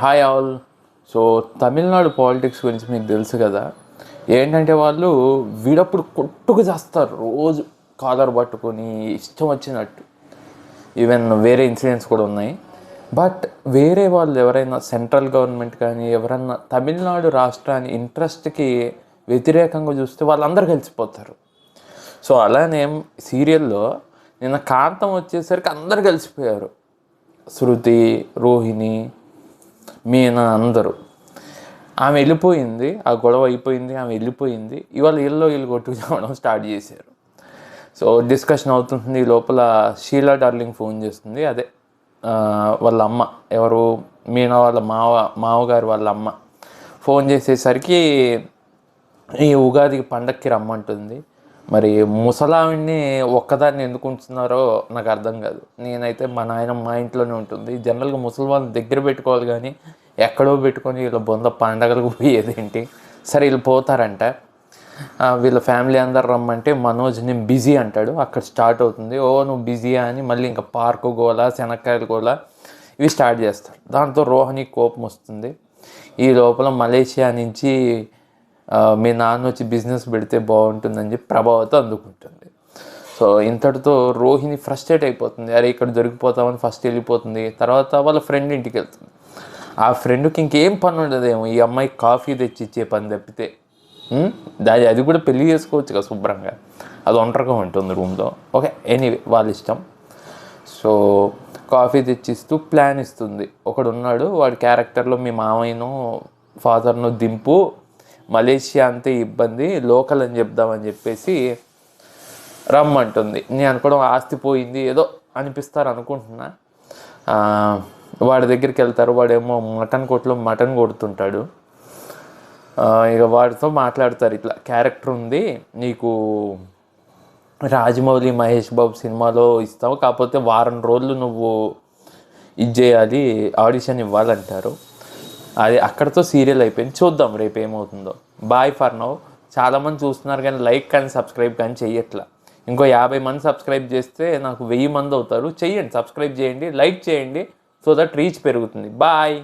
Hi all. So Tamil Nadu politics గురించి మీకు తెలుసు కదా. ఏంటంటే వాళ్ళు వీడప్పుడు కొట్టుకు చేస్తారు, రోజు కాలర్ పట్టుకొని ఇష్టం వచ్చినట్టు. ఈవెన్ వేరే ఇన్సిడెంట్స్ కూడా ఉన్నాయి. బట్ వేరే వాళ్ళు ఎవరైనా సెంట్రల్ గవర్నమెంట్ కానీ ఎవరన్నా తమిళనాడు రాష్ట్రాన్ని ఇంట్రెస్ట్కి వ్యతిరేకంగా చూస్తే వాళ్ళందరూ కలిసిపోతారు. సో అలానే సీరియల్లో నిన్న కాంతం వచ్చేసరికి అందరు కలిసిపోయారు. శృతి, రోహిణి, మీనా అందరూ. ఆమె వెళ్ళిపోయింది, ఆ గొడవ అయిపోయింది, ఆమె వెళ్ళిపోయింది. ఇవాళ వీళ్ళు కొట్టుకు చావడం స్టార్ట్ చేశారు. సో డిస్కషన్ అవుతుంది. ఈ లోపల షీలా డార్లింగ్ ఫోన్ చేస్తుంది. అదే వాళ్ళ అమ్మ, ఎవరు మీనా వాళ్ళ మావగారు వాళ్ళ అమ్మ ఫోన్ చేసేసరికి ఈ ఉగాదికి పండక్కి రమ్మంటుంది. మరి ముసలావిడ్ని ఒక్కదాన్ని ఎందుకు ఉంచుతున్నారో నాకు అర్థం కాదు. నేనైతే మా నాయన మా ఇంట్లోనే ఉంటుంది. జనరల్గా ముసలి వాళ్ళని దగ్గర పెట్టుకోవాలి కానీ ఎక్కడో పెట్టుకొని వీళ్ళ బొంద పండగలకు పోయేది ఏంటి. సరే వీళ్ళు పోతారంట, వీళ్ళ ఫ్యామిలీ అందరు రమ్మంటే మనోజ్ నేను బిజీ అంటాడు. అక్కడ స్టార్ట్ అవుతుంది. నువ్వు బిజీయా అని మళ్ళీ ఇంకా పార్కు గోల, శనక్కాయలు గోల ఇవి స్టార్ట్ చేస్తారు. దాంతో రోహిణి కోపం వస్తుంది. ఈ లోపల మలేషియా నుంచి మీ నాన్న వచ్చి బిజినెస్ పెడితే బాగుంటుందని చెప్పి ప్రభావతో అందుకుంటుంది. సో ఇంతటితో రోహిణి ఫ్రస్ట్రేట్ అయిపోతుంది. అరే ఇక్కడ దొరికిపోతామని ఫస్ట్ వెళ్ళిపోతుంది. తర్వాత వాళ్ళ ఫ్రెండ్ ఇంటికి వెళ్తుంది. ఆ ఫ్రెండ్కి ఇంకేం పని ఉండదేమో, ఈ అమ్మాయికి కాఫీ తెచ్చి ఇచ్చే పని తప్పితే. అది కూడా పెళ్లి చేసుకోవచ్చు కదా శుభ్రంగా, అది ఒంటరిగా ఉంటుంది రూమ్లో. ఓకే, ఎనీవే వాళ్ళ ఇష్టం. సో కాఫీ తెచ్చిస్తూ ప్లాన్ ఇస్తుంది. ఒకడున్నాడు, వాడి క్యారెక్టర్లో మీ మామయ్యను ఫాదర్ను దింపు, మలేషియా అంతే ఇబ్బంది, లోకల్ అని చెప్దామని చెప్పేసి రమ్మంటుంది. నేను అనుకోవడం ఆస్తి పోయింది ఏదో అనిపిస్తారు అనుకుంటున్నా. వాడి దగ్గరికి వెళ్తారు. వాడేమో మటన్ కొట్లో మటన్ కొడుతుంటాడు. ఇక వాడితో మాట్లాడతారు, ఇట్లా క్యారెక్టర్ ఉంది నీకు, రాజమౌళి మహేష్ బాబు సినిమాలో ఇస్తావు, కాకపోతే వారం రోజులు నువ్వు ఇది చేయాలి, ఆడిషన్ ఇవ్వాలంటారు. అది అక్కడితో సీరియల్ అయిపోయింది. చూద్దాం రేపు ఏమవుతుందో. Bye for now. చాలామంది చూస్తున్నారు కానీ లైక్ కానీ సబ్స్క్రైబ్ కానీ చెయ్యట్లా. ఇంకో 50 మంది సబ్స్క్రైబ్ చేస్తే నాకు 1000 మంది అవుతారు. చెయ్యండి, సబ్స్క్రైబ్ చేయండి, లైక్ చేయండి, సో దట్ రీచ్ పెరుగుతుంది. బాయ్.